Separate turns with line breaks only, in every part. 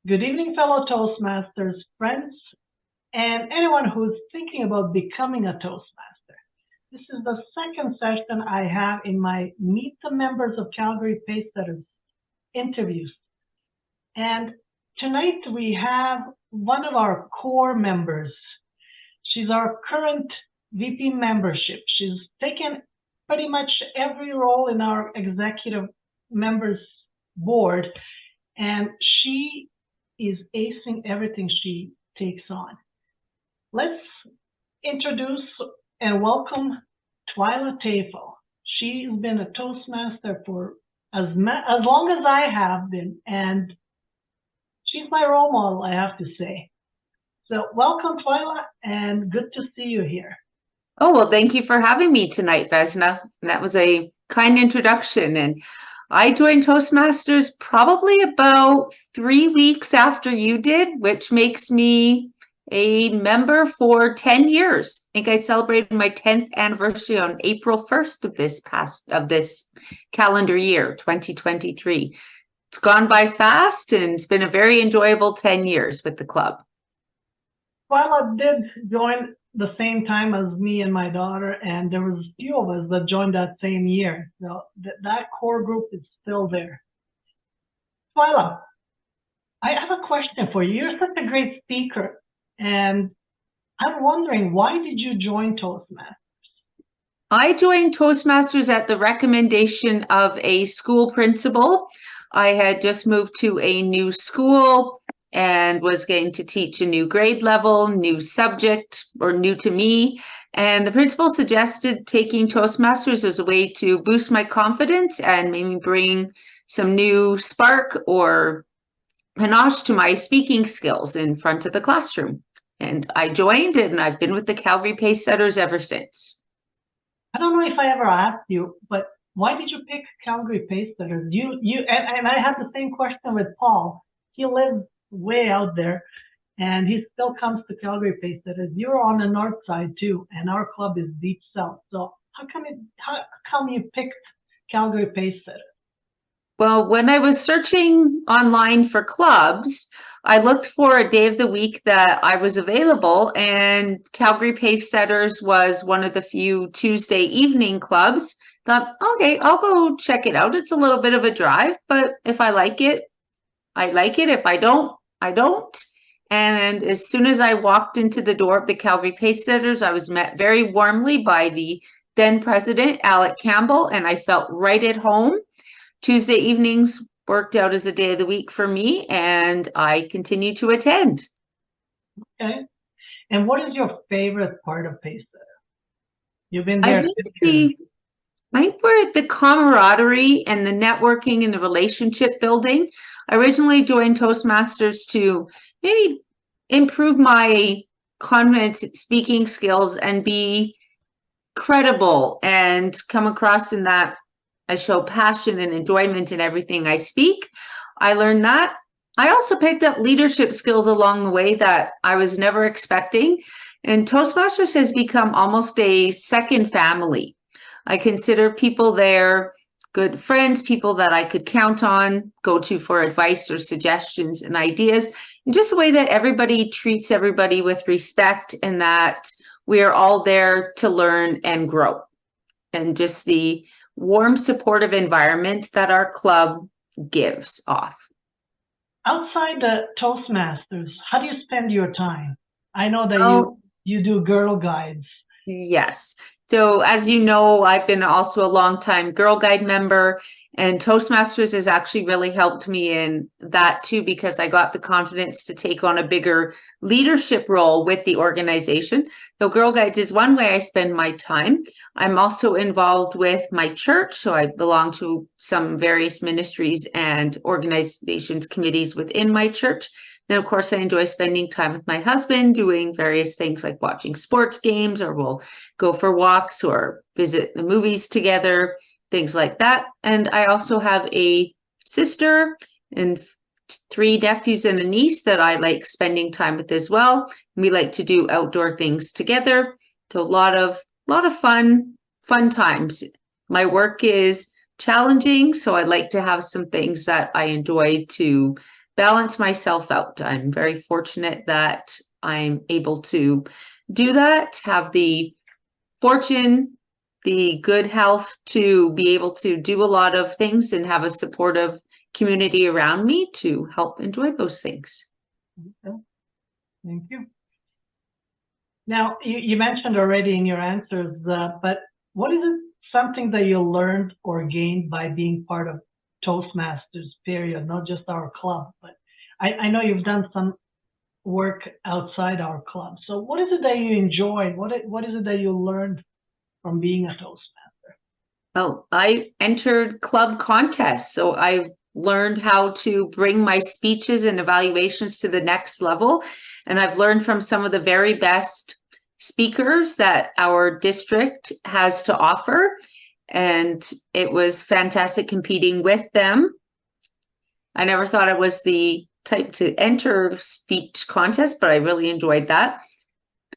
Good evening, fellow Toastmasters, friends, and anyone who's thinking about becoming a Toastmaster. This is the second session I have in my Meet the Members of Calgary Pacesetters interviews. And tonight we have one of our core members. She's our current VP membership. She's taken pretty much every role in our executive members board, and she is acing everything she takes on. Let's introduce and welcome Twila Tayfel. She's been a Toastmaster for as long as I have been, and she's my role model, I have to say. So welcome, Twila, and good to see you here.
Oh, well, thank you for having me tonight, Vesna. That was a kind introduction. And I joined Toastmasters probably about 3 weeks after you did, which makes me a member for 10 years. I think I celebrated my 10th anniversary on April 1st of this calendar year, 2023. It's gone by fast, and it's been a very enjoyable 10 years with the club.
Twila did join the same time as me and my daughter, and there was a few of us that joined that same year. So that core group is still there. Twila, I have a question for you. You're such a great speaker, and I'm wondering, why did you join Toastmasters?
I joined Toastmasters at the recommendation of a school principal. I had just moved to a new school and was going to teach a new grade level, new subject, or new to me. And the principal suggested taking Toastmasters as a way to boost my confidence and maybe bring some new spark or panache to my speaking skills in front of the classroom. And I joined, and I've been with the Calgary Pacesetters ever since.
I don't know if I ever asked you, but why did you pick Calgary Pacesetters? And I had the same question with Paul. He lives way out there, and he still comes to Calgary Pacesetters. You're on the north side too, and our club is deep south. So how come you picked Calgary Pacesetters?
Well, when I was searching online for clubs, I looked for a day of the week that I was available, and Calgary Pacesetters was one of the few Tuesday evening clubs. Thought, okay, I'll go check it out. It's a little bit of a drive, but if I like it, I like it. If I don't, I don't. And as soon as I walked into the door of the Calgary Pacesetters, I was met very warmly by the then president, Alec Campbell, and I felt right at home. Tuesday evenings worked out as a day of the week for me, and I continue to attend.
Okay. And what is your favorite part of Pacesetter? You've been there.
I think we're the camaraderie and the networking and the relationship building. I originally joined Toastmasters to maybe improve my confidence speaking skills and be credible and come across in that I show passion and enjoyment in everything I speak. I learned that. I also picked up leadership skills along the way that I was never expecting. And Toastmasters has become almost a second family. I consider people there good friends, people that I could count on, go to for advice or suggestions and ideas, and just a way that everybody treats everybody with respect, and that we are all there to learn and grow. And just the warm, supportive environment that our club gives off.
Outside the Toastmasters, how do you spend your time? I know that you do Girl Guides.
Yes. So as you know, I've been also a longtime Girl Guide member, and Toastmasters has actually really helped me in that too, because I got the confidence to take on a bigger leadership role with the organization. So Girl Guides is one way I spend my time. I'm also involved with my church. So I belong to some various ministries and organizations, committees within my church. Then, of course, I enjoy spending time with my husband, doing various things like watching sports games, or we'll go for walks or visit the movies together, things like that. And I also have a sister and 3 nephews and a niece that I like spending time with as well. We like to do outdoor things together. So a lot of fun times. My work is challenging, so I like to have some things that I enjoy to balance myself out. I'm very fortunate that I'm able to do that, have the fortune, the good health to be able to do a lot of things and have a supportive community around me to help enjoy those things.
Okay. Thank you. Now, you mentioned already in your answers, but what is it, something that you learned or gained by being part of Toastmasters, period, not just our club, but I know you've done some work outside our club. So what is it that you enjoyed? What is it that you learned from being a Toastmaster?
Well, I entered club contests, so I learned how to bring my speeches and evaluations to the next level. And I've learned from some of the very best speakers that our district has to offer. And it was fantastic competing with them. I never thought I was the type to enter speech contests, but I really enjoyed that.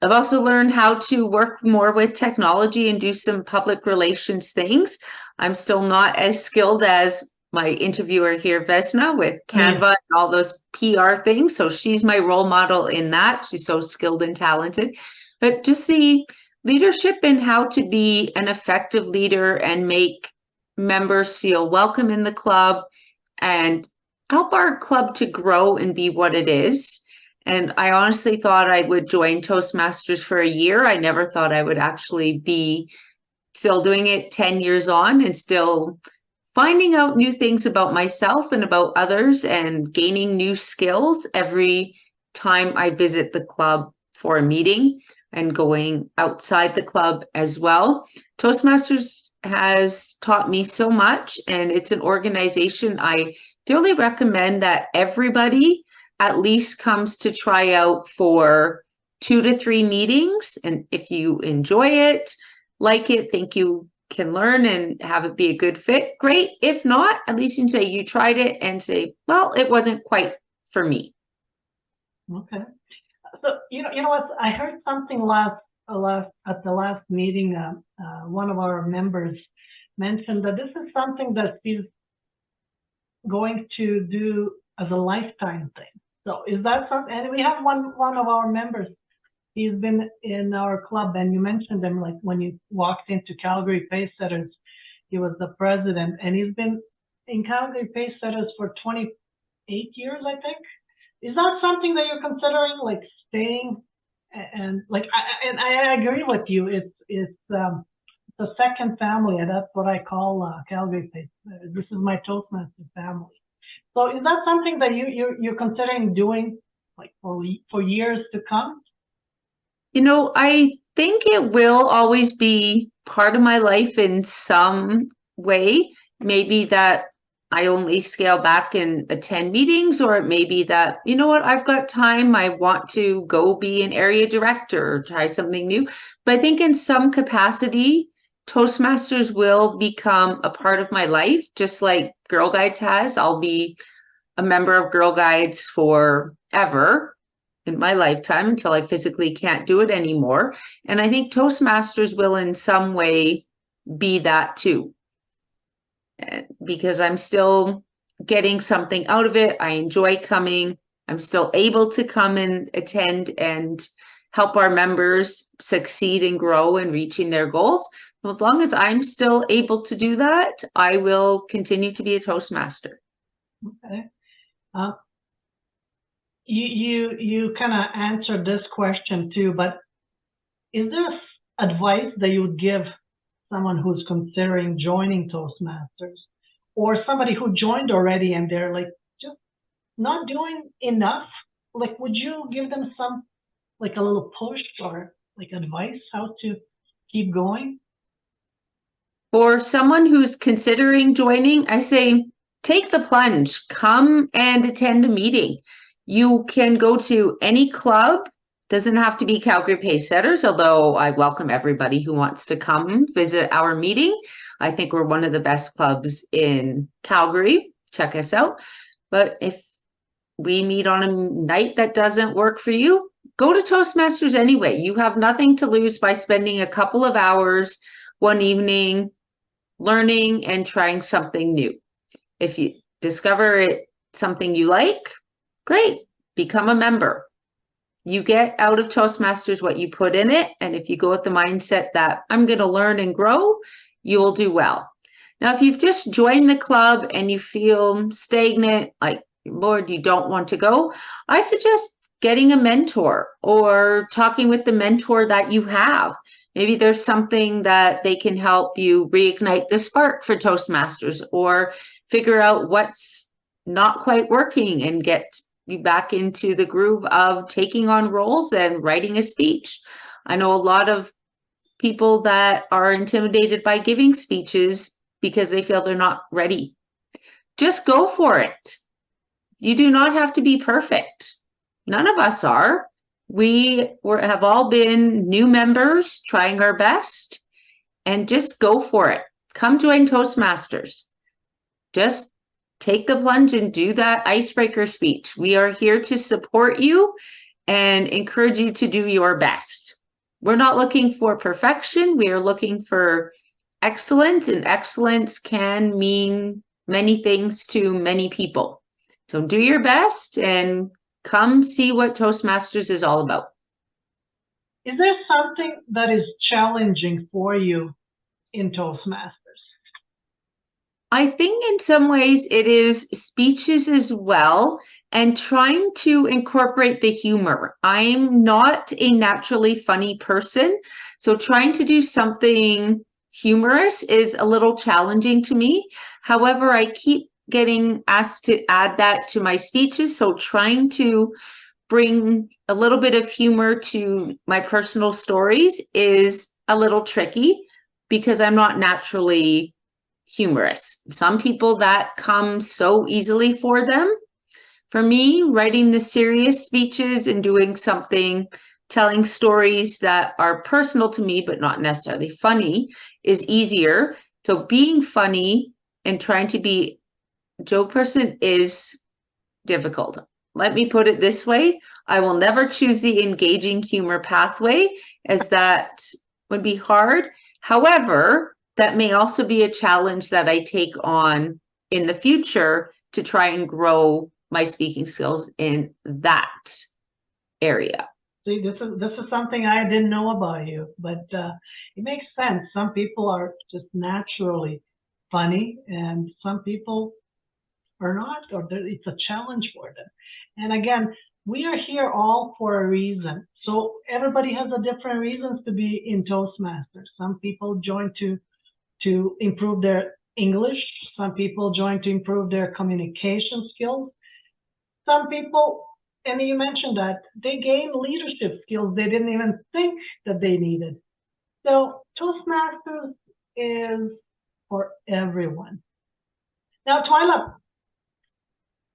I've also learned how to work more with technology and do some public relations things. I'm still not as skilled as my interviewer here, Vesna, with Canva and all those PR things. So she's my role model in that. She's so skilled and talented. But just the leadership and how to be an effective leader and make members feel welcome in the club and help our club to grow and be what it is. And I honestly thought I would join Toastmasters for a year. I never thought I would actually be still doing it 10 years on and still finding out new things about myself and about others and gaining new skills every time I visit the club for a meeting and going outside the club as well. Toastmasters has taught me so much, and it's an organization I really recommend that everybody at least comes to try out for 2 to 3 meetings. And if you enjoy it, like it, think you can learn and have it be a good fit, great. If not, at least you can say you tried it and say, well, it wasn't quite for me.
Okay. So, you know what? I heard something at the last meeting. One of our members mentioned that this is something that she's going to do as a lifetime thing. So is that something? And we have one of our members. He's been in our club, and you mentioned him, like when you walked into Calgary Pacesetters, he was the president, and he's been in Calgary Pacesetters for 28 years, I think. Is that something that you're considering, like staying? And like, I agree with you. It's the second family, and that's what I call Calgary Pacesetters. This is my Toastmaster family. So is that something that you're considering doing, like for years to come?
You know, I think it will always be part of my life in some way. Maybe that I only scale back and attend meetings, or it may be that, you know what, I've got time. I want to go be an area director or try something new. But I think in some capacity, Toastmasters will become a part of my life, just like Girl Guides has. I'll be a member of Girl Guides forever in my lifetime until I physically can't do it anymore. And I think Toastmasters will in some way be that too, because I'm still getting something out of it. I enjoy coming. I'm still able to come and attend and help our members succeed and grow and reaching their goals. As long as I'm still able to do that, I will continue to be a Toastmaster.
Okay. You kind of answered this question too, but is there advice that you would give someone who's considering joining Toastmasters, or somebody who joined already and they're like just not doing enough? Like, would you give them some, like a little push or like advice how to keep going?
For someone who's considering joining, I say, take the plunge, come and attend a meeting. You can go to any club, doesn't have to be Calgary Pacesetters, although I welcome everybody who wants to come visit our meeting. I think we're one of the best clubs in Calgary. Check us out. But if we meet on a night that doesn't work for you, go to Toastmasters anyway. You have nothing to lose by spending a couple of hours one evening learning and trying something new. If you discover it something you like, Great. Become a member. You get out of Toastmasters what you put in it. And if you go with the mindset that I'm going to learn and grow, you will do well. Now, if you've just joined the club and you feel stagnant, like, Lord, you don't want to go, I suggest getting a mentor or talking with the mentor that you have. Maybe there's something that they can help you reignite the spark for Toastmasters, or figure out what's not quite working and get you back into the groove of taking on roles and writing a speech. I know a lot of people that are intimidated by giving speeches because they feel they're not ready. Just go for it. You do not have to be perfect. None of us are. We have all been new members trying our best, and just go for it. Come join Toastmasters. Just take the plunge and do that icebreaker speech. We are here to support you and encourage you to do your best. We're not looking for perfection. We are looking for excellence, and excellence can mean many things to many people. So do your best and come see what Toastmasters is all about.
Is there something that is challenging for you in Toastmasters?
I think in some ways it is speeches as well, and trying to incorporate the humor. I'm not a naturally funny person, so trying to do something humorous is a little challenging to me. However, I keep getting asked to add that to my speeches, so trying to bring a little bit of humor to my personal stories is a little tricky because I'm not naturally humorous. Some people that comes so easily for them. For me, writing the serious speeches and doing something, telling stories that are personal to me but not necessarily funny, is easier. So being funny and trying to be a joke person is difficult. Let me put it this way. I will never choose the engaging humor pathway, as that would be hard. However, that may also be a challenge that I take on in the future to try and grow my speaking skills in that area.
See, this is something I didn't know about you, but it makes sense. Some people are just naturally funny, and some people are not, or it's a challenge for them. And again, we are here all for a reason. So everybody has a different reasons to be in Toastmasters. Some people join to improve their English. Some people join to improve their communication skills. Some people, and you mentioned that, they gain leadership skills they didn't even think that they needed. So Toastmasters is for everyone. Now, Twila,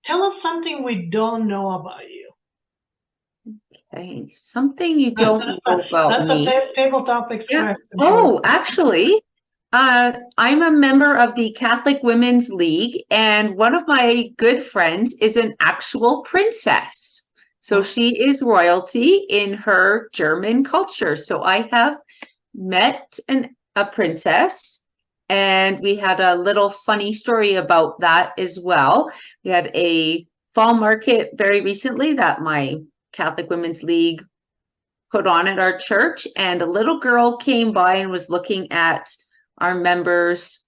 tell us something we don't know about you.
Okay, something you don't know about me.
That's a tabletop express.
Yeah. Oh, actually, I'm a member of the Catholic Women's League, and one of my good friends is an actual princess. So she is royalty in her German culture. So I have met a princess, and we had a little funny story about that as well. We had a fall market very recently that my Catholic Women's League put on at our church, and a little girl came by and was looking at our members'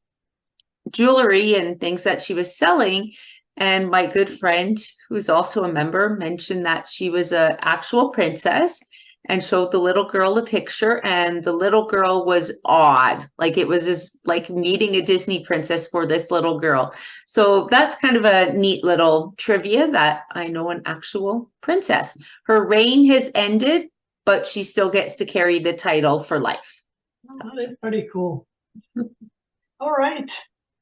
jewelry and things that she was selling. And my good friend, who's also a member, mentioned that she was an actual princess and showed the little girl a picture. And the little girl was awed. Like, it was just like meeting a Disney princess for this little girl. So that's kind of a neat little trivia that I know an actual princess. Her reign has ended, but she still gets to carry the title for life.
Oh, that is pretty cool. All right.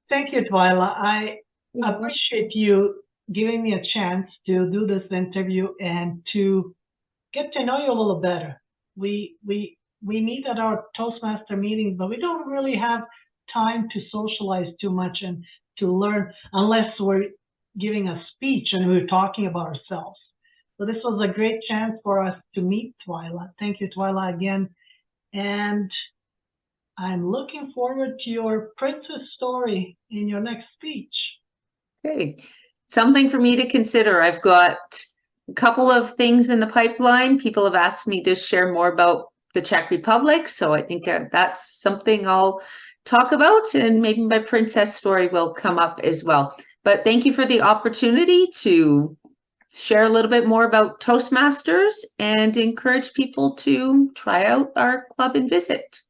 Thank you, Twila. I appreciate you giving me a chance to do this interview and to get to know you a little better. We meet at our Toastmaster meetings, but we don't really have time to socialize too much and to learn unless we're giving a speech and we're talking about ourselves. So this was a great chance for us to meet Twila. Thank you, Twila, again. And I'm looking forward to your princess story in your next speech.
Okay. something for me to consider. I've got a couple of things in the pipeline. People have asked me to share more about the Czech Republic, so I think that's something I'll talk about, and maybe my princess story will come up as well. But thank you for the opportunity to share a little bit more about Toastmasters and encourage people to try out our club and visit.